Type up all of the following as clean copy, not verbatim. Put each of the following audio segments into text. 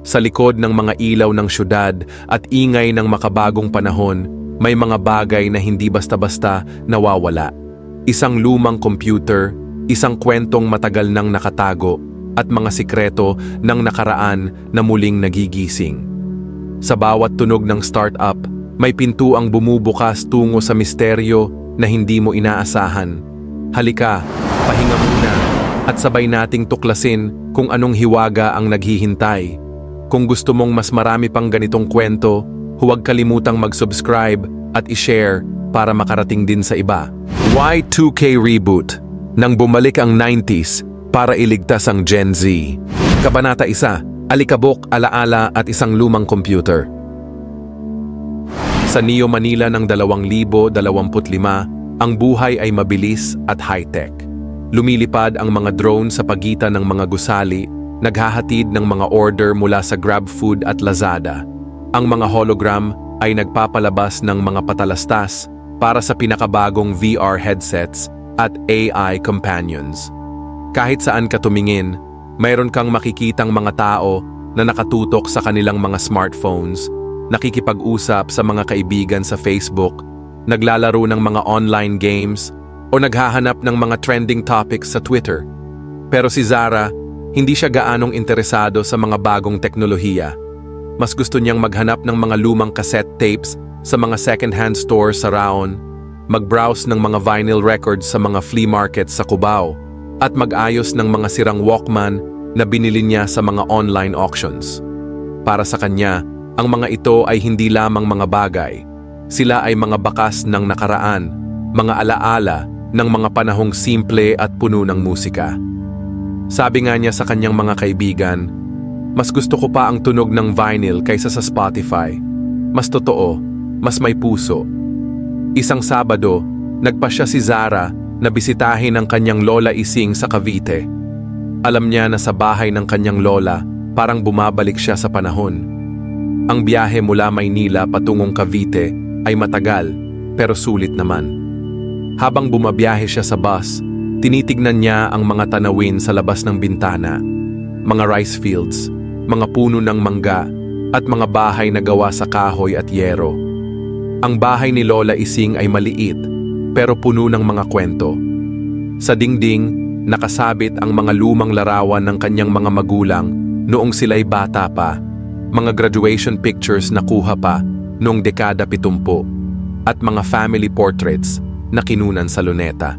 Sa likod ng mga ilaw ng syudad at ingay ng makabagong panahon, may mga bagay na hindi basta-basta nawawala. Isang lumang computer, isang kwentong matagal nang nakatago, at mga sikreto ng nakaraan na muling nagigising. Sa bawat tunog ng startup, may pintuang bumubukas tungo sa misteryo na hindi mo inaasahan. Halika, pahinga muna, at sabay nating tuklasin kung anong hiwaga ang naghihintay. Kung gusto mong mas marami pang ganitong kwento, huwag kalimutang mag-subscribe at i-share para makarating din sa iba. Y2K Reboot, nang bumalik ang 90s para iligtas ang Gen Z. Kabanata 1, Alikabok, Alaala at isang lumang computer. Sa Neo Manila ng 2025, ang buhay ay mabilis at high-tech. Lumilipad ang mga drone sa pagitan ng mga gusali, naghahatid ng mga order mula sa GrabFood at Lazada. Ang mga hologram ay nagpapalabas ng mga patalastas para sa pinakabagong VR headsets at AI companions. Kahit saan ka tumingin, mayroon kang makikitang mga tao na nakatutok sa kanilang mga smartphones, nakikipag-usap sa mga kaibigan sa Facebook, naglalaro ng mga online games, o naghahanap ng mga trending topics sa Twitter. Pero si Zara, hindi siya gaanong interesado sa mga bagong teknolohiya. Mas gusto niyang maghanap ng mga lumang cassette tapes sa mga second-hand stores sa Raon, mag-browse ng mga vinyl records sa mga flea markets sa Cubao, at mag-ayos ng mga sirang Walkman na binili niya sa mga online auctions. Para sa kanya, ang mga ito ay hindi lamang mga bagay. Sila ay mga bakas ng nakaraan, mga alaala ng mga panahong simple at puno ng musika. Sabi nga niya sa kanyang mga kaibigan, "Mas gusto ko pa ang tunog ng vinyl kaysa sa Spotify. Mas totoo, mas may puso." Isang Sabado, nagpasya si Zara na bisitahin ang kanyang lola Ising sa Cavite. Alam niya na sa bahay ng kanyang lola, parang bumabalik siya sa panahon. Ang biyahe mula Maynila patungong Cavite ay matagal, pero sulit naman. Habang bumabiyahe siya sa bus, tinitignan niya ang mga tanawin sa labas ng bintana, mga rice fields, mga puno ng mangga, at mga bahay na gawa sa kahoy at yero. Ang bahay ni Lola Ising ay maliit, pero puno ng mga kwento. Sa dingding, nakasabit ang mga lumang larawan ng kanyang mga magulang noong sila'y bata pa, mga graduation pictures na kuha pa noong dekada 70, at mga family portraits na kinunan sa luneta.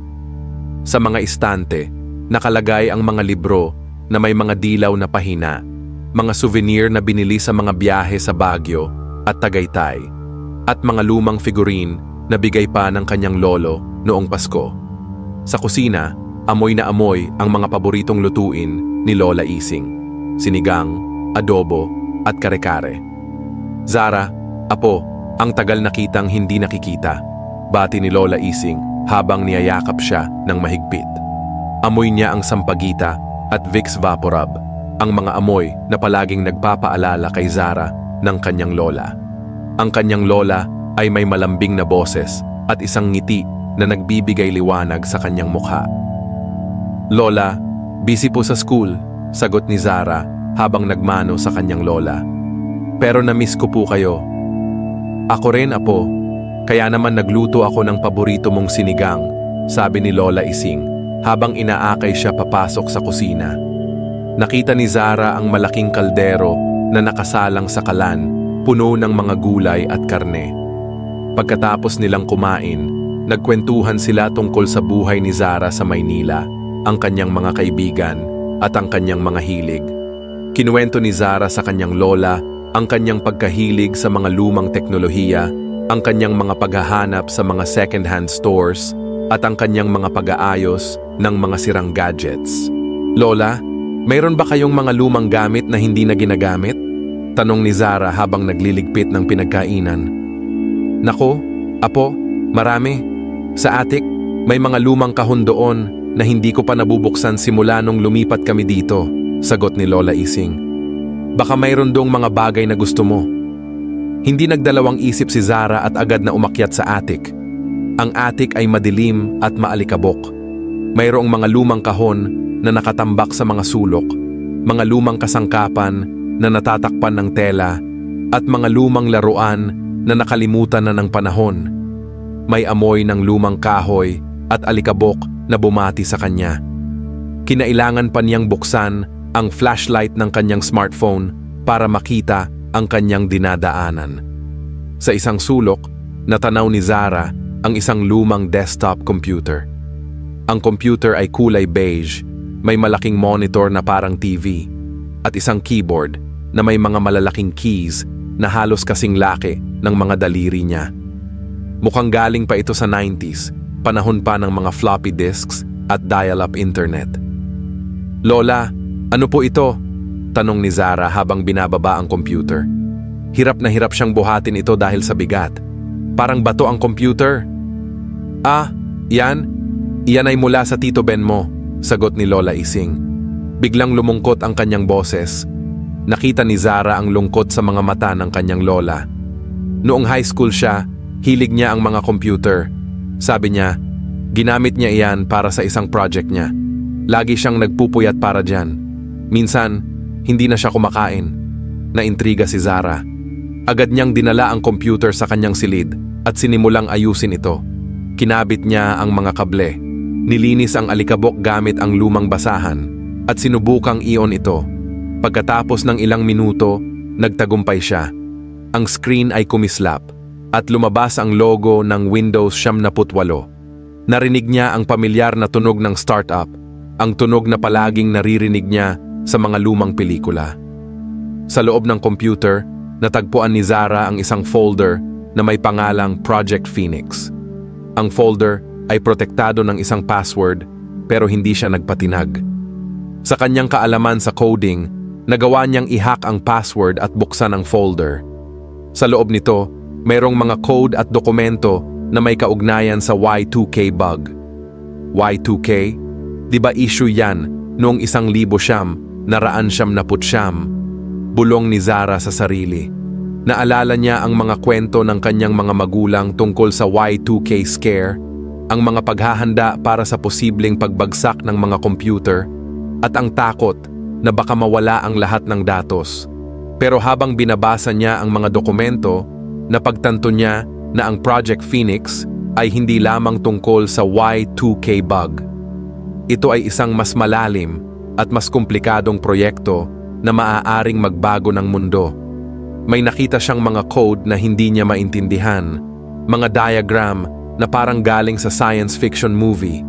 Sa mga istante, nakalagay ang mga libro na may mga dilaw na pahina, mga souvenir na binili sa mga biyahe sa Baguio at Tagaytay, at mga lumang figurine na bigay pa ng kanyang lolo noong Pasko. Sa kusina, amoy na amoy ang mga paboritong lutuin ni Lola Ising: sinigang, adobo, at kare-kare. "Zara, apo, ang tagal nakitang hindi nakikita," bati ni Lola Ising habang niyayakap siya ng mahigpit. Amoy niya ang sampagita at Vicks Vaporub, ang mga amoy na palaging nagpapaalala kay Zara ng kanyang lola. Ang kanyang lola ay may malambing na boses at isang ngiti na nagbibigay liwanag sa kanyang mukha. "Lola, busy po sa school," sagot ni Zara habang nagmano sa kanyang lola. "Pero na-miss ko po kayo." "Ako rin, apo. Kaya naman nagluto ako ng paborito mong sinigang," sabi ni Lola Ising habang inaakay siya papasok sa kusina. Nakita ni Zara ang malaking kaldero na nakasalang sa kalan, puno ng mga gulay at karne. Pagkatapos nilang kumain, nagkwentuhan sila tungkol sa buhay ni Zara sa Maynila, ang kanyang mga kaibigan, at ang kanyang mga hilig. Kinuwento ni Zara sa kanyang lola ang kanyang pagkahilig sa mga lumang teknolohiya, ang kanyang mga paghahanap sa mga second-hand stores, at ang kanyang mga pag-aayos ng mga sirang gadgets. "Lola, mayroon ba kayong mga lumang gamit na hindi na ginagamit?" tanong ni Zara habang nagliligpit ng pinagkainan. "Nako, apo, marami. Sa attic, may mga lumang kahon doon na hindi ko pa nabubuksan simula nung lumipat kami dito," sagot ni Lola Ising. "Baka mayroon dong mga bagay na gusto mo." Hindi nagdalawang isip si Zara at agad na umakyat sa attic. Ang attic ay madilim at maalikabok. Mayroong mga lumang kahon na nakatambak sa mga sulok, mga lumang kasangkapan na natatakpan ng tela at mga lumang laruan na nakalimutan na ng panahon. May amoy ng lumang kahoy at alikabok na bumati sa kanya. Kinailangan pa niyang buksan ang flashlight ng kanyang smartphone para makita ang kanyang dinadaanan. Sa isang sulok, natanaw ni Zara ang isang lumang desktop computer. Ang computer ay kulay beige, may malaking monitor na parang TV, at isang keyboard na may mga malalaking keys na halos kasing laki ng mga daliri niya. Mukhang galing pa ito sa 90s, panahon pa ng mga floppy disks at dial-up internet. "Lola, ano po ito?" tanong ni Zara habang binababa ang computer. Hirap na hirap siyang buhatin ito dahil sa bigat. "Parang bato ang computer." "Ah, yan? Iyan ay mula sa Tito Ben mo," sagot ni Lola Ising. Biglang lumungkot ang kanyang boses. Nakita ni Zara ang lungkot sa mga mata ng kanyang lola. Noong high school siya, hilig niya ang mga computer. Sabi niya, ginamit niya iyan para sa isang project niya. Lagi siyang nagpupuyat para dyan. Minsan, hindi na siya kumakain. Naintriga si Zara. Agad niyang dinala ang computer sa kanyang silid at sinimulang ayusin ito. Kinabit niya ang mga kable. Nilinis ang alikabok gamit ang lumang basahan at sinubukang i-on ito. Pagkatapos ng ilang minuto, nagtagumpay siya. Ang screen ay kumislap at lumabas ang logo ng Windows 98. Narinig niya ang pamilyar na tunog ng startup, ang tunog na palaging naririnig niya sa mga lumang pelikula. Sa loob ng computer, natagpuan ni Zara ang isang folder na may pangalang Project Phoenix. Ang folder ay protektado ng isang password pero hindi siya nagpatinag. Sa kanyang kaalaman sa coding, nagawa niyang i-hack ang password at buksan ang folder. Sa loob nito, mayroong mga code at dokumento na may kaugnayan sa Y2K bug. Y2K? Di ba issue yan noong 1999? Bulong ni Zara sa sarili. Naalala niya ang mga kwento ng kanyang mga magulang tungkol sa Y2K scare, ang mga paghahanda para sa posibleng pagbagsak ng mga computer, at ang takot na baka mawala ang lahat ng datos. Pero habang binabasa niya ang mga dokumento, napagtanto niya na ang Project Phoenix ay hindi lamang tungkol sa Y2K bug. Ito ay isang mas malalim at mas komplikadong proyekto na maaaring magbago ng mundo. May nakita siyang mga code na hindi niya maintindihan, mga diagram na parang galing sa science fiction movie,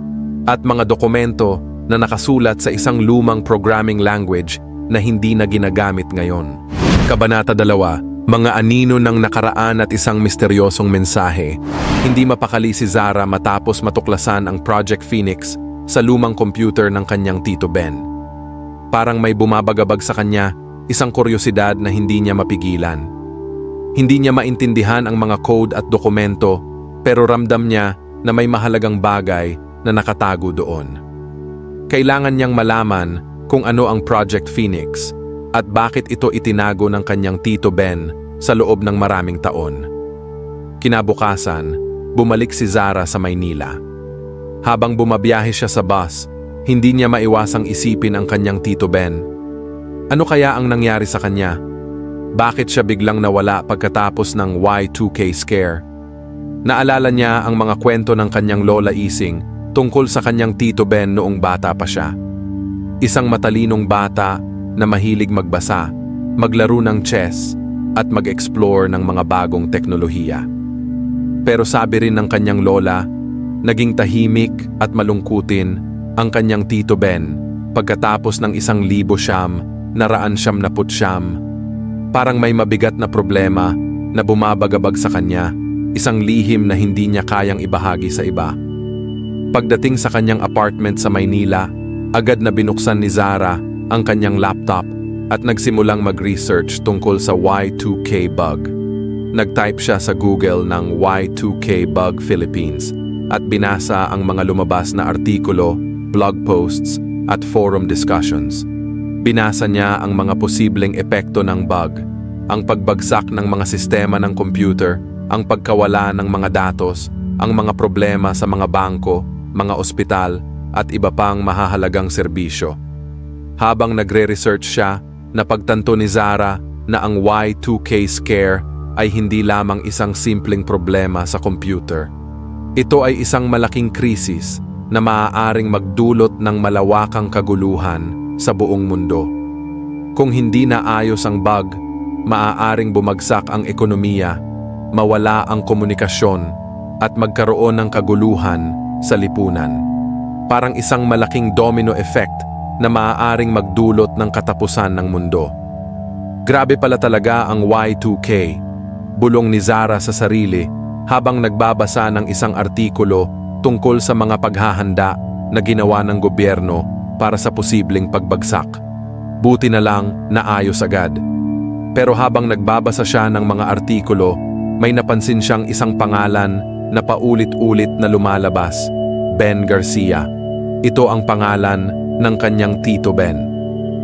at mga dokumento na nakasulat sa isang lumang programming language na hindi na ginagamit ngayon. Kabanata 2, Mga anino ng nakaraan at isang misteryosong mensahe. Hindi mapakali si Zara matapos matuklasan ang Project Phoenix sa lumang computer ng kanyang Tito Ben. Parang may bumabagabag sa kanya, isang kuryosidad na hindi niya mapigilan. Hindi niya maintindihan ang mga code at dokumento, pero ramdam niya na may mahalagang bagay na nakatago doon. Kailangan niyang malaman kung ano ang Project Phoenix at bakit ito itinago ng kanyang Tito Ben sa loob ng maraming taon. Kinabukasan, bumalik si Zara sa Maynila. Habang bumabiyahe siya sa bus, hindi niya maiwasang isipin ang kanyang Tito Ben. Ano kaya ang nangyari sa kanya? Bakit siya biglang nawala pagkatapos ng Y2K scare? Naalala niya ang mga kwento ng kanyang Lola Ising tungkol sa kanyang Tito Ben noong bata pa siya. Isang matalinong bata na mahilig magbasa, maglaro ng chess, at mag-explore ng mga bagong teknolohiya. Pero sabi rin ng kanyang lola, naging tahimik at malungkutin ang kanyang Tito Ben pagkatapos ng 1999. Parang may mabigat na problema na bumabagabag sa kanya, isang lihim na hindi niya kayang ibahagi sa iba. Pagdating sa kanyang apartment sa Maynila, agad na binuksan ni Zara ang kanyang laptop at nagsimulang mag-research tungkol sa Y2K bug. Nag-type siya sa Google ng Y2K bug Philippines at binasa ang mga lumabas na artikulo, blog posts at forum discussions. Binasa niya ang mga posibleng epekto ng bug, ang pagbagsak ng mga sistema ng computer, ang pagkawala ng mga datos, ang mga problema sa mga bangko, mga ospital at iba pang mahahalagang serbisyo. Habang nagre-research siya, napagtanto ni Zara na ang Y2K scare ay hindi lamang isang simpleng problema sa computer. Ito ay isang malaking krisis na maaaring magdulot ng malawakang kaguluhan sa buong mundo. Kung hindi naayos ang bug, maaaring bumagsak ang ekonomiya, mawala ang komunikasyon, at magkaroon ng kaguluhan sa lipunan. Parang isang malaking domino effect na maaaring magdulot ng katapusan ng mundo. Grabe pala talaga ang Y2K, bulong ni Zara sa sarili habang nagbabasa ng isang artikulo tungkol sa mga paghahanda na ginawa ng gobyerno para sa posibleng pagbagsak. Buti na lang naayos agad. Pero habang nagbabasa siya ng mga artikulo, may napansin siyang isang pangalan na paulit-ulit na lumalabas, Ben Garcia. Ito ang pangalan ng kanyang Tito Ben.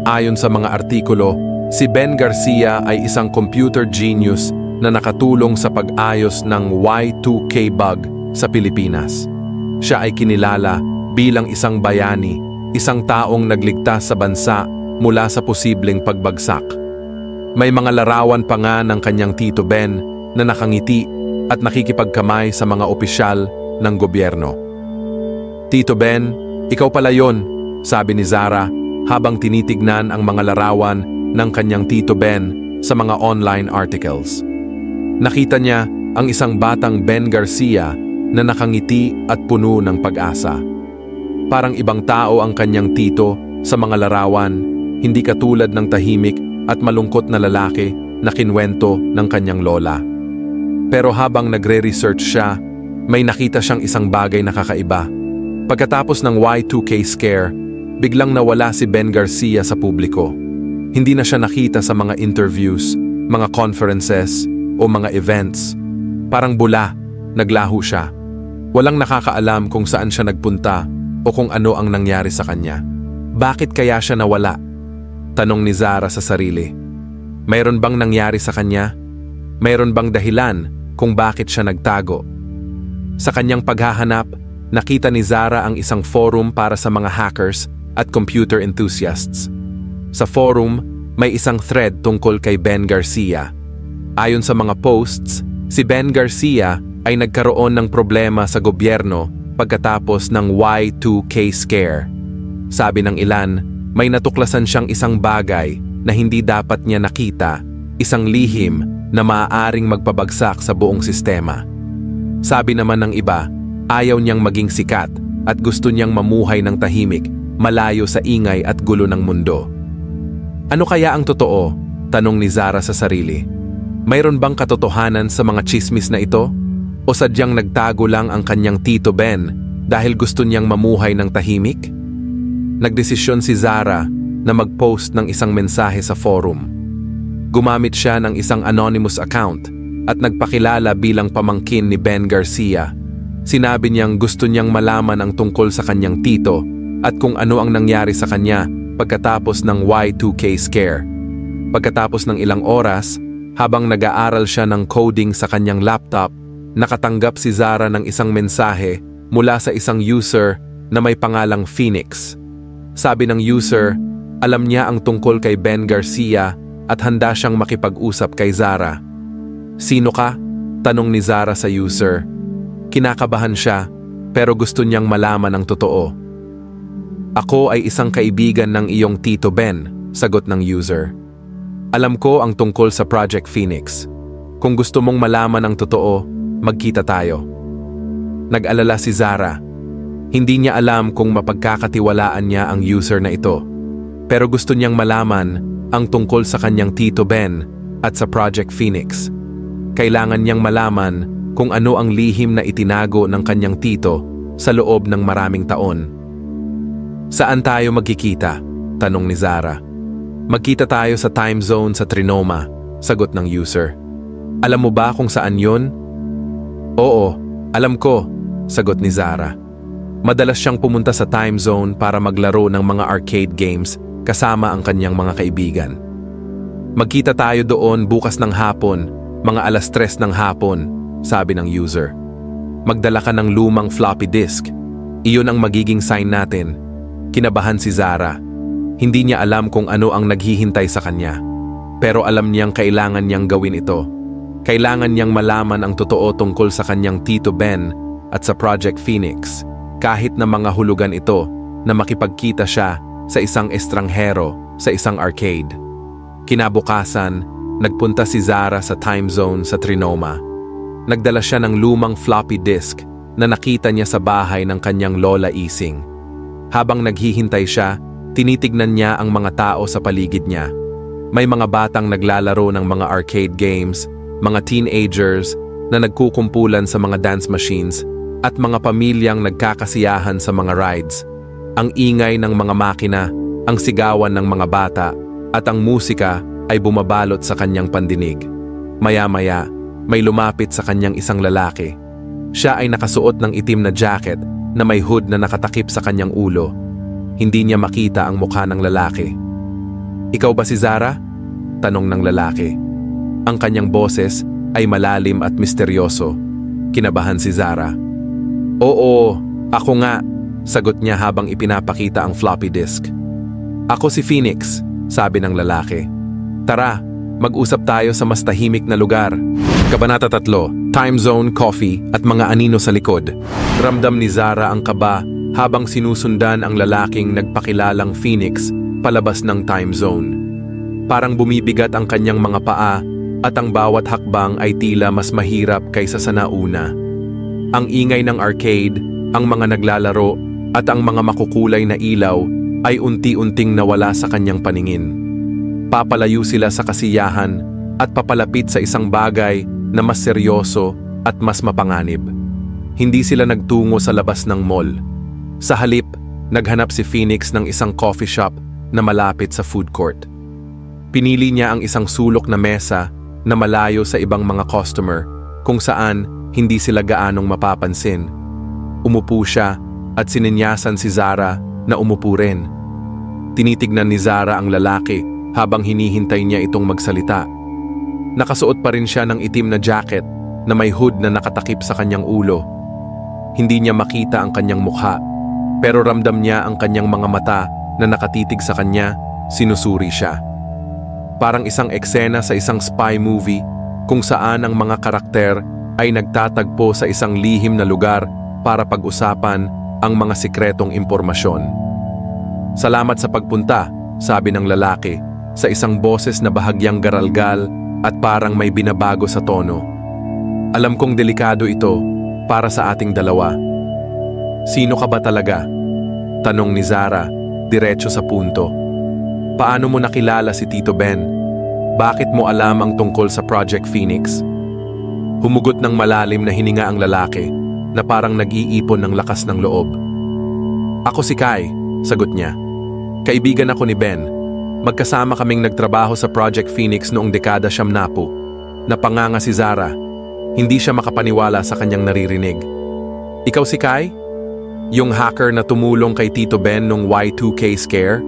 Ayon sa mga artikulo, si Ben Garcia ay isang computer genius na nakatulong sa pag-ayos ng Y2K bug sa Pilipinas. Siya ay kinilala bilang isang bayani, isang taong nagligtas sa bansa mula sa posibleng pagbagsak. May mga larawan pa nga ng kanyang Tito Ben na nakangiti at nakikipagkamay sa mga opisyal ng gobyerno. Tito Ben, ikaw pala yon, sabi ni Zara habang tinitignan ang mga larawan ng kanyang Tito Ben sa mga online articles. Nakita niya ang isang batang Ben Garcia na nakangiti at puno ng pag-asa. Parang ibang tao ang kanyang tito sa mga larawan, hindi katulad ng tahimik at malungkot na lalaki na kinwento ng kanyang lola. Pero habang nagre-research siya, may nakita siyang isang bagay na kakaiba. Pagkatapos ng Y2K scare, biglang nawala si Ben Garcia sa publiko. Hindi na siya nakita sa mga interviews, mga conferences, o mga events. Parang bula, naglaho siya. Walang nakakaalam kung saan siya nagpunta o kung ano ang nangyari sa kanya. Bakit kaya siya nawala? Tanong ni Zara sa sarili. Mayroon bang nangyari sa kanya? Mayroon bang dahilan kung bakit siya nagtago? Sa kanyang paghahanap, nakita ni Zara ang isang forum para sa mga hackers at computer enthusiasts. Sa forum, may isang thread tungkol kay Ben Garcia. Ayon sa mga posts, si Ben Garcia ay nagkaroon ng problema sa gobyerno pagkatapos ng Y2K scare. Sabi ng ilan, may natuklasan siyang isang bagay na hindi dapat niya nakita, isang lihim na maaaring magpabagsak sa buong sistema. Sabi naman ng iba, ayaw niyang maging sikat at gusto niyang mamuhay ng tahimik, malayo sa ingay at gulo ng mundo. Ano kaya ang totoo? Tanong ni Zara sa sarili. Mayroon bang katotohanan sa mga chismis na ito? O sadyang nagtago lang ang kanyang Tito Ben dahil gusto niyang mamuhay ng tahimik? Nagdesisyon si Zara na mag-post ng isang mensahe sa forum. Gumamit siya ng isang anonymous account at nagpakilala bilang pamangkin ni Ben Garcia. Sinabi niyang gusto niyang malaman ang tungkol sa kanyang tito at kung ano ang nangyari sa kanya pagkatapos ng Y2K scare. Pagkatapos ng ilang oras, habang nag-aaral siya ng coding sa kanyang laptop, nakatanggap si Zara ng isang mensahe mula sa isang user na may pangalang Phoenix. Sabi ng user, alam niya ang tungkol kay Ben Garcia at handa siyang makipag-usap kay Zara. Sino ka? Tanong ni Zara sa user. Kinakabahan siya, pero gusto niyang malaman ang totoo. Ako ay isang kaibigan ng iyong Tito Ben, sagot ng user. Alam ko ang tungkol sa Project Phoenix. Kung gusto mong malaman ang totoo, magkita tayo. Nag-alala si Zara. Hindi niya alam kung mapagkakatiwalaan niya ang user na ito. Pero gusto niyang malaman ang tungkol sa kanyang Tito Ben at sa Project Phoenix. Kailangan niyang malaman kung ano ang lihim na itinago ng kanyang tito sa loob ng maraming taon. Saan tayo magkikita? Tanong ni Zara. Magkita tayo sa time zone sa Trinoma, sagot ng user. Alam mo ba kung saan yun? Oo, alam ko, sagot ni Zara. Madalas siyang pumunta sa time zone para maglaro ng mga arcade games kasama ang kanyang mga kaibigan. Magkita tayo doon bukas ng hapon, mga 3:00 ng hapon, sabi ng user. Magdala ka ng lumang floppy disk. Iyon ang magiging sign natin. Kinabahan si Zara. Hindi niya alam kung ano ang naghihintay sa kanya. Pero alam niyang kailangan niyang gawin ito. Kailangan niyang malaman ang totoo tungkol sa kanyang Tito Ben at sa Project Phoenix, kahit na mga hulugan ito na makipagkita siya sa isang estranghero sa isang arcade. Kinabukasan, nagpunta si Zara sa time zone sa Trinoma. Nagdala siya ng lumang floppy disk na nakita niya sa bahay ng kanyang lola Ising. Habang naghihintay siya, tinitignan niya ang mga tao sa paligid niya. May mga batang naglalaro ng mga arcade games, mga teenagers na nagkukumpulan sa mga dance machines, at mga pamilyang nagkakasiyahan sa mga rides. Ang ingay ng mga makina, ang sigawan ng mga bata, at ang musika ay bumabalot sa kanyang pandinig. Maya-maya, may lumapit sa kanyang isang lalaki. Siya ay nakasuot ng itim na jacket na may hood na nakatakip sa kanyang ulo. Hindi niya makita ang mukha ng lalaki. "Ikaw ba si Zara?" tanong ng lalaki. Ang kanyang boses ay malalim at misteryoso. Kinabahan si Zara. "Oo, ako nga," sagot niya habang ipinapakita ang floppy disk. "Ako si Phoenix," sabi ng lalaki. "Tara, mag-usap tayo sa mas tahimik na lugar." Kabanata 3, Time Zone, Coffee at mga anino sa likod. Ramdam ni Zara ang kaba habang sinusundan ang lalaking nagpakilalang Phoenix palabas ng time zone. Parang bumibigat ang kanyang mga paa at ang bawat hakbang ay tila mas mahirap kaysa sa nauna. Ang ingay ng arcade, ang mga naglalaro at ang mga makukulay na ilaw ay unti-unting nawala sa kanyang paningin. Papalayo sila sa kasiyahan at papalapit sa isang bagay na mas seryoso at mas mapanganib. Hindi sila nagtungo sa labas ng mall. Sa halip, naghanap si Phoenix ng isang coffee shop na malapit sa food court. Pinili niya ang isang sulok na mesa na malayo sa ibang mga customer kung saan hindi sila gaanong mapapansin. Umupo siya at sininyasan si Zara na umupo rin. Tinitignan ni Zara ang lalaki habang hinihintay niya itong magsalita. Nakasuot pa rin siya ng itim na jacket na may hood na nakatakip sa kanyang ulo. Hindi niya makita ang kanyang mukha, pero ramdam niya ang kanyang mga mata na nakatitig sa kanya, sinusuri siya. Parang isang eksena sa isang spy movie kung saan ang mga karakter ay nagtatagpo sa isang lihim na lugar para pag-usapan ang mga sikretong impormasyon. "Salamat sa pagpunta," sabi ng lalaki sa isang boses na bahagyang garalgal at parang may binabago sa tono. "Alam kong delikado ito para sa ating dalawa." "Sino ka ba talaga?" tanong ni Zara, diretso sa punto. "Paano mo nakilala si Tito Ben? Bakit mo alam ang tungkol sa Project Phoenix?" Humugot ng malalim na hininga ang lalaki na parang nag-iipon ng lakas ng loob. "Ako si Kai," sagot niya. "Kaibigan ako ni Ben. Magkasama kaming nagtrabaho sa Project Phoenix noong dekada 70. Napanganga si Zara. Hindi siya makapaniwala sa kanyang naririnig. "Ikaw si Kai? Yung hacker na tumulong kay Tito Ben nung Y2K scare?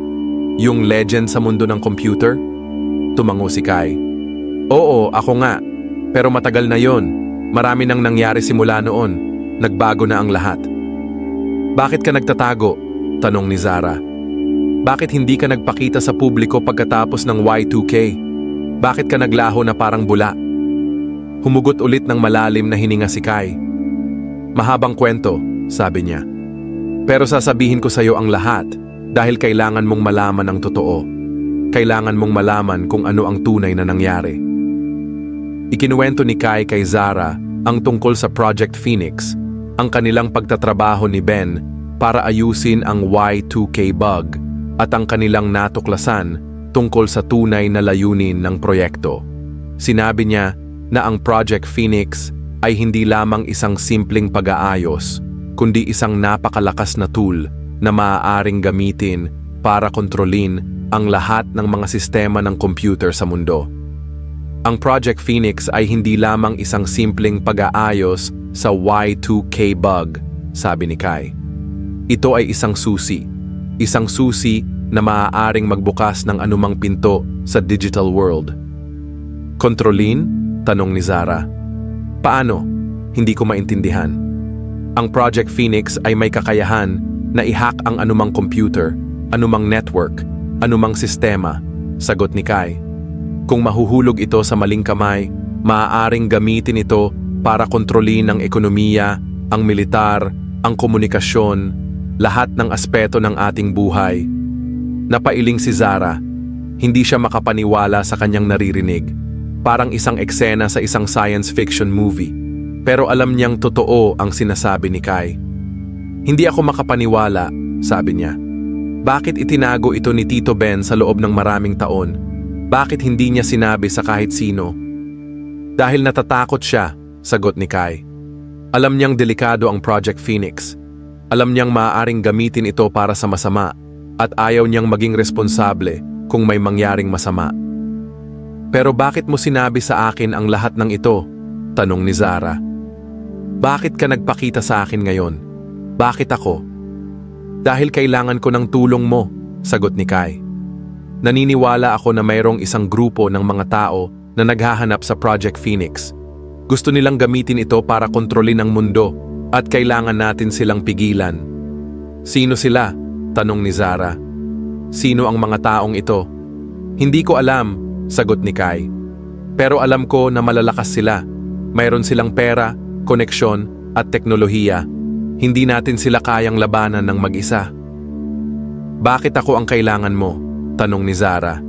Yung legend sa mundo ng computer?" Tumango si Kai. "Oo, ako nga. Pero matagal na yon. Marami nang nangyari simula noon. Nagbago na ang lahat." "Bakit ka nagtatago?" tanong ni Zara. "Bakit hindi ka nagpakita sa publiko pagkatapos ng Y2K? Bakit ka naglaho na parang bula?" Humugot ulit ng malalim na hininga si Kai. "Mahabang kwento," sabi niya. "Pero sasabihin ko sa iyo ang lahat dahil kailangan mong malaman ang totoo. Kailangan mong malaman kung ano ang tunay na nangyari." Ikinuwento ni Kai kay Zara ang tungkol sa Project Phoenix, ang kanilang pagtatrabaho ni Ben para ayusin ang Y2K bug, at ang kanilang natuklasan tungkol sa tunay na layunin ng proyekto. Sinabi niya na ang Project Phoenix ay hindi lamang isang simpleng pag-aayos, kundi isang napakalakas na tool na maaaring gamitin para kontrolin ang lahat ng mga sistema ng computer sa mundo. Ang Project Phoenix ay hindi lamang isang simpleng pag-aayos sa Y2K bug, sabi ni Kai. Ito ay isang susi na maaaring magbukas ng anumang pinto sa digital world. "Kontrolin?" tanong ni Zara. "Paano? Hindi ko maintindihan." Ang Project Phoenix ay may kakayahan na i-hack ang anumang computer, anumang network, Anumang sistema, sagot ni Kai. Kung mahuhulog ito sa maling kamay, maaaring gamitin ito para kontrolin ang ekonomiya, ang militar, ang komunikasyon, lahat ng aspeto ng ating buhay. Napailing si Zara. Hindi siya makapaniwala sa kanyang naririnig. Parang isang eksena sa isang science fiction movie. Pero alam niyang totoo ang sinasabi ni Kai. Hindi ako makapaniwala, sabi niya. Bakit itinago ito ni Tito Ben sa loob ng maraming taon? Bakit hindi niya sinabi sa kahit sino? Dahil natatakot siya, sagot ni Kai. Alam niyang delikado ang Project Phoenix. Alam niyang maaaring gamitin ito para sa masama at ayaw niyang maging responsable kung may mangyaring masama. Pero bakit mo sinabi sa akin ang lahat ng ito? Tanong ni Zara. Bakit ka nagpakita sa akin ngayon? Bakit ako? Dahil kailangan ko ng tulong mo, sagot ni Kai. Naniniwala ako na mayroong isang grupo ng mga tao na naghahanap sa Project Phoenix. Gusto nilang gamitin ito para kontrolin ang mundo at kailangan natin silang pigilan. Sino sila? Tanong ni Zara. Sino ang mga taong ito? Hindi ko alam, sagot ni Kai. Pero alam ko na malalakas sila. Mayroon silang pera, koneksyon at teknolohiya. Hindi natin sila kayang labanan ng mag-isa. Bakit ako ang kailangan mo? Tanong ni Zara.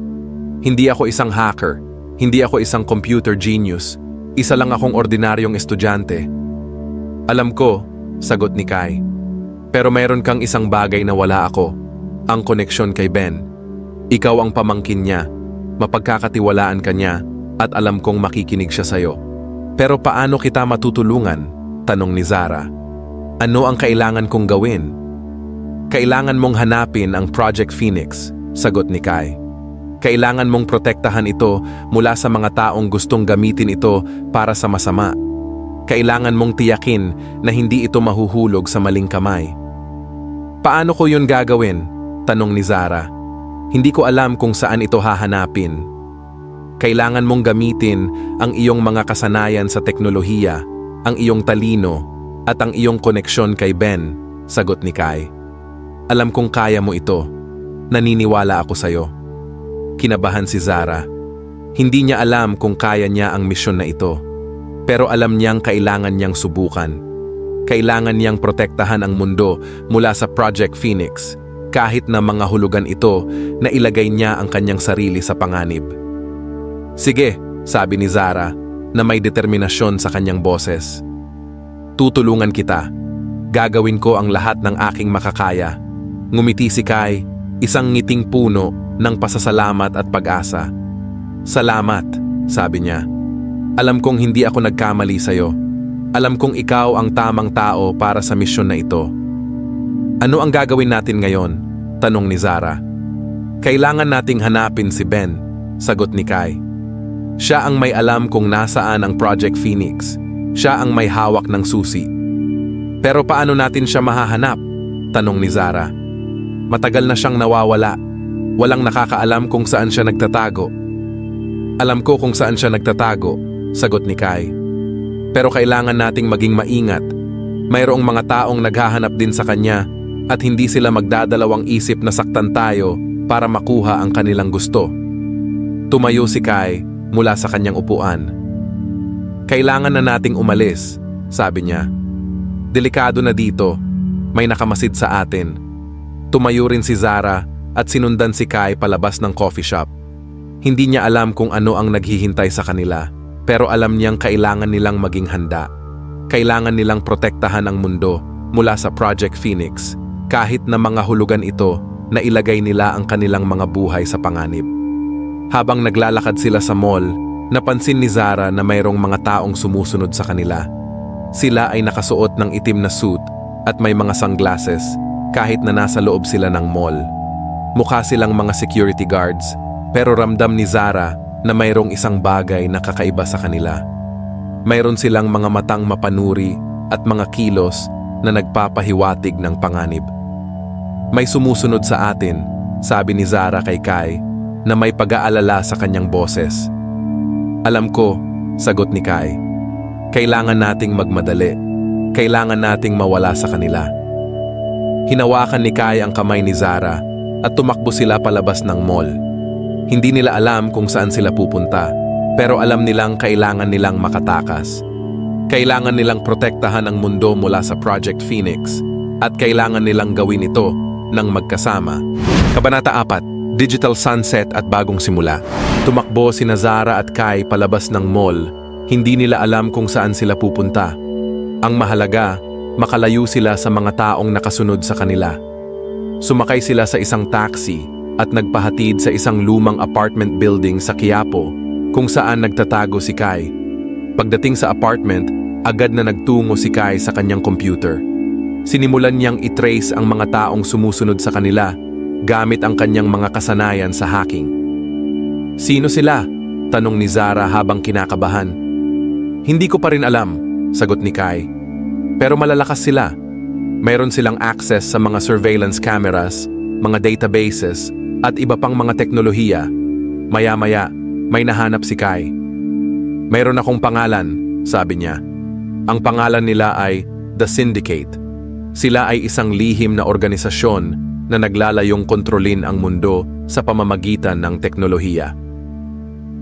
Hindi ako isang hacker. Hindi ako isang computer genius. Isa lang akong ordinaryong estudyante. Alam ko, sagot ni Kai. Pero mayroon kang isang bagay na wala ako. Ang koneksyon kay Ben. Ikaw ang pamangkin niya. Mapagkakatiwalaan ka niya at alam kong makikinig siya sa'yo. Pero paano kita matutulungan? Tanong ni Zara. Ano ang kailangan kong gawin? Kailangan mong hanapin ang Project Phoenix, sagot ni Kai. Kailangan mong protektahan ito mula sa mga taong gustong gamitin ito para sa masama. Kailangan mong tiyakin na hindi ito mahuhulog sa maling kamay. Paano ko yun gagawin? Tanong ni Zara. Hindi ko alam kung saan ito hahanapin. Kailangan mong gamitin ang iyong mga kasanayan sa teknolohiya, ang iyong talino, at ang iyong koneksyon kay Ben, sagot ni Kai. Alam kong kaya mo ito. Naniniwala ako sa'yo. Kinabahan si Zara. Hindi niya alam kung kaya niya ang misyon na ito. Pero alam niyang kailangan niyang subukan. Kailangan niyang protektahan ang mundo mula sa Project Phoenix, kahit na mga hulugan ito na ilagay niya ang kanyang sarili sa panganib. Sige, sabi ni Zara, na may determinasyon sa kanyang boses. Tutulungan kita. Gagawin ko ang lahat ng aking makakaya. Ngumiti si Kai, isang ngiting puno ng pasasalamat at pag-asa. Salamat, sabi niya. Alam kong hindi ako nagkamali sa'yo. Alam kong ikaw ang tamang tao para sa misyon na ito. Ano ang gagawin natin ngayon? Tanong ni Zara. Kailangan nating hanapin si Ben, sagot ni Kai. Siya ang may alam kung nasaan ang Project Phoenix. Siya ang may hawak ng susi. Pero paano natin siya mahahanap? Tanong ni Zara. Matagal na siyang nawawala. Walang nakakaalam kung saan siya nagtatago. Alam ko kung saan siya nagtatago, sagot ni Kai. Pero kailangan nating maging maingat. Mayroong mga taong naghahanap din sa kanya at hindi sila magdadalawang isip na saktan tayo para makuha ang kanilang gusto. Tumayo si Kai mula sa kanyang upuan. Kailangan na nating umalis, sabi niya. Delikado na dito, may nakamasid sa atin. Tumayo rin si Zara at sinundan si Kai palabas ng coffee shop. Hindi niya alam kung ano ang naghihintay sa kanila, pero alam niyang kailangan nilang maging handa. Kailangan nilang protektahan ang mundo mula sa Project Phoenix, kahit na mga hulugan ito na ilagay nila ang kanilang mga buhay sa panganib. Habang naglalakad sila sa mall, napansin ni Zara na mayroong mga taong sumusunod sa kanila. Sila ay nakasuot ng itim na suit at may mga sunglasses kahit na nasa loob sila ng mall. Mukha silang mga security guards, pero ramdam ni Zara na mayroong isang bagay na kakaiba sa kanila. Mayroon silang mga matang mapanuri at mga kilos na nagpapahiwatig ng panganib. May sumusunod sa atin, sabi ni Zara kay Kai, na may pag-aalala sa kanyang boses. Alam ko, sagot ni Kai. Kailangan nating magmadali. Kailangan nating mawala sa kanila. Hinawakan ni Kai ang kamay ni Zara at tumakbo sila palabas ng mall. Hindi nila alam kung saan sila pupunta, pero alam nilang kailangan nilang makatakas. Kailangan nilang protektahan ang mundo mula sa Project Phoenix at kailangan nilang gawin ito ng magkasama. Kabanata 4, Digital Sunset at Bagong Simula. Tumakbo sina Zara at Kai palabas ng mall. Hindi nila alam kung saan sila pupunta. Ang mahalaga, makalayo sila sa mga taong nakasunod sa kanila. Sumakay sila sa isang taxi at nagpahatid sa isang lumang apartment building sa Quiapo kung saan nagtatago si Kai. Pagdating sa apartment, agad na nagtungo si Kai sa kanyang computer. Sinimulan niyang i-trace ang mga taong sumusunod sa kanila gamit ang kanyang mga kasanayan sa hacking. Sino sila? Tanong ni Zara habang kinakabahan. Hindi ko pa rin alam, sagot ni Kai. Pero malalakas sila. Mayroon silang access sa mga surveillance cameras, mga databases, at iba pang mga teknolohiya. Maya-maya, may nahanap si Kai. Mayroon akong pangalan, sabi niya. Ang pangalan nila ay The Syndicate. Sila ay isang lihim na organisasyon na naglalayong kontrolin ang mundo sa pamamagitan ng teknolohiya.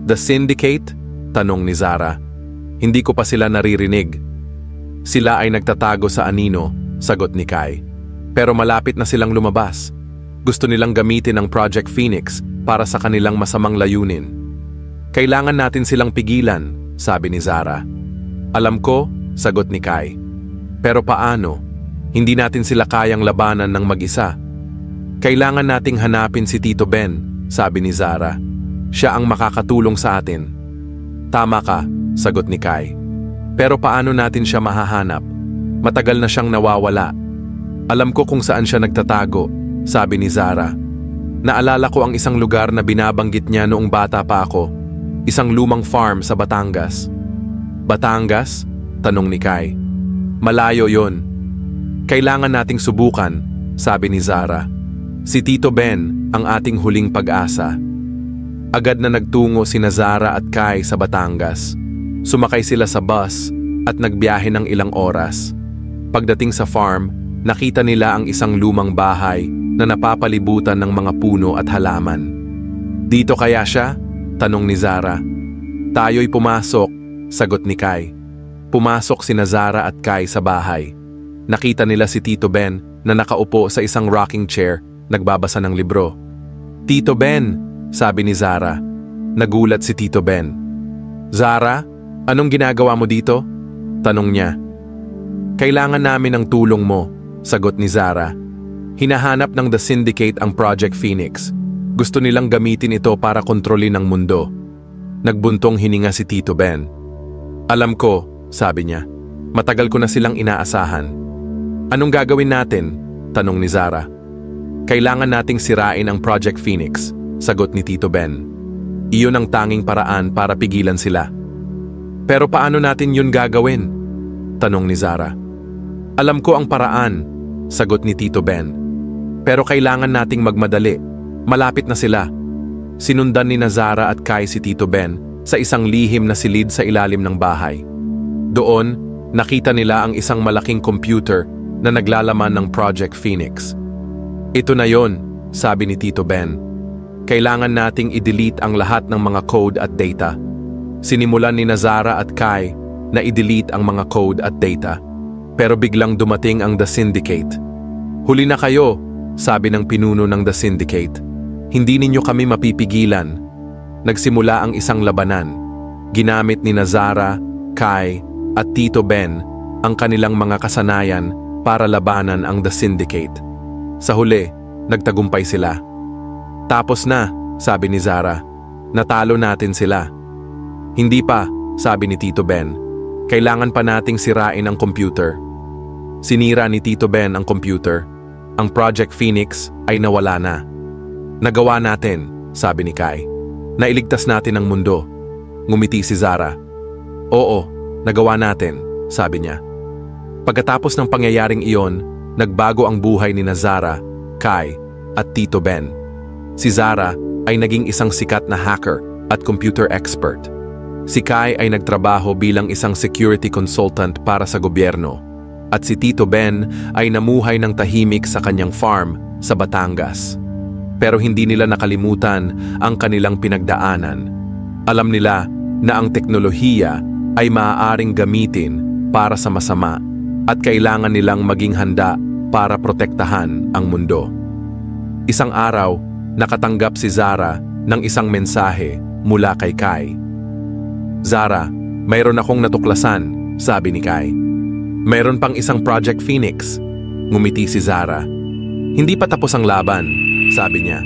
The Syndicate? Tanong ni Zara. Hindi ko pa sila naririnig. Sila ay nagtatago sa anino, sagot ni Kai. Pero malapit na silang lumabas. Gusto nilang gamitin ang Project Phoenix para sa kanilang masamang layunin. Kailangan natin silang pigilan, sabi ni Zara. Alam ko, sagot ni Kai. Pero paano? Hindi natin sila kayang labanan ng mag-isa. Kailangan nating hanapin si Tito Ben, sabi ni Zara. Siya ang makakatulong sa atin. Tama ka, sagot ni Kai. Pero paano natin siya mahahanap? Matagal na siyang nawawala. Alam ko kung saan siya nagtatago, sabi ni Zara. Naalala ko ang isang lugar na binabanggit niya noong bata pa ako. Isang lumang farm sa Batangas. Batangas? Tanong ni Kai. Malayo yon. Kailangan nating subukan, sabi ni Zara. Si Tito Ben ang ating huling pag-asa. Agad na nagtungo sina Zara at Kai sa Batangas. Sumakay sila sa bus at nagbiyahe ng ilang oras. Pagdating sa farm, nakita nila ang isang lumang bahay na napapalibutan ng mga puno at halaman. Dito kaya siya? Tanong ni Zara. Tayo'y pumasok, sagot ni Kai. Pumasok sina Zara at Kai sa bahay. Nakita nila si Tito Ben na nakaupo sa isang rocking chair, nagbabasa ng libro. Tito Ben, sabi ni Zara. Nagulat si Tito Ben. Zara, anong ginagawa mo dito? Tanong niya. Kailangan namin ng tulong mo, sagot ni Zara. Hinahanap ng The Syndicate ang Project Phoenix. Gusto nilang gamitin ito para kontrolin ang mundo. Nagbuntong hininga si Tito Ben. Alam ko, sabi niya. Matagal ko na silang inaasahan. Anong gagawin natin? Tanong ni Zara. Kailangan nating sirain ang Project Phoenix, sagot ni Tito Ben. Iyon ang tanging paraan para pigilan sila. Pero paano natin yun gagawin? Tanong ni Zara. Alam ko ang paraan, sagot ni Tito Ben. Pero kailangan nating magmadali. Malapit na sila. Sinundan ni Zara at Kai si Tito Ben sa isang lihim na silid sa ilalim ng bahay. Doon, nakita nila ang isang malaking computer na naglalaman ng Project Phoenix. Ito na yon, sabi ni Tito Ben. Kailangan nating i-delete ang lahat ng mga code at data. Sinimulan ni Zara at Kai na i-delete ang mga code at data. Pero biglang dumating ang The Syndicate. Huli na kayo, sabi ng pinuno ng The Syndicate. Hindi ninyo kami mapipigilan. Nagsimula ang isang labanan. Ginamit ni Zara, Kai, at Tito Ben ang kanilang mga kasanayan para labanan ang The Syndicate. Sa huli, nagtagumpay sila. Tapos na, sabi ni Zara. Natalo natin sila. Hindi pa, sabi ni Tito Ben. Kailangan pa nating sirain ang computer. Sinira ni Tito Ben ang computer. Ang Project Phoenix ay nawala na. Nagawa natin, sabi ni Kai. Nailigtas natin ang mundo. Ngumiti si Zara. Oo, nagawa natin, sabi niya. Pagkatapos ng pangyayaring iyon, nagbago ang buhay ni Zara, Kai, at Tito Ben. Si Zara ay naging isang sikat na hacker at computer expert. Si Kai ay nagtrabaho bilang isang security consultant para sa gobyerno. At si Tito Ben ay namuhay ng tahimik sa kanyang farm sa Batangas. pero hindi nila nakalimutan ang kanilang pinagdaanan. Alam nila na ang teknolohiya ay maaaring gamitin para sa masama at kailangan nilang maging handa para protektahan ang mundo. Isang araw, nakatanggap si Zara ng isang mensahe mula kay Kai. "Zara, mayroon akong natuklasan," sabi ni Kai. "Mayroon pang isang Project Phoenix." Ngumiti si Zara. "Hindi pa tapos ang laban," sabi niya.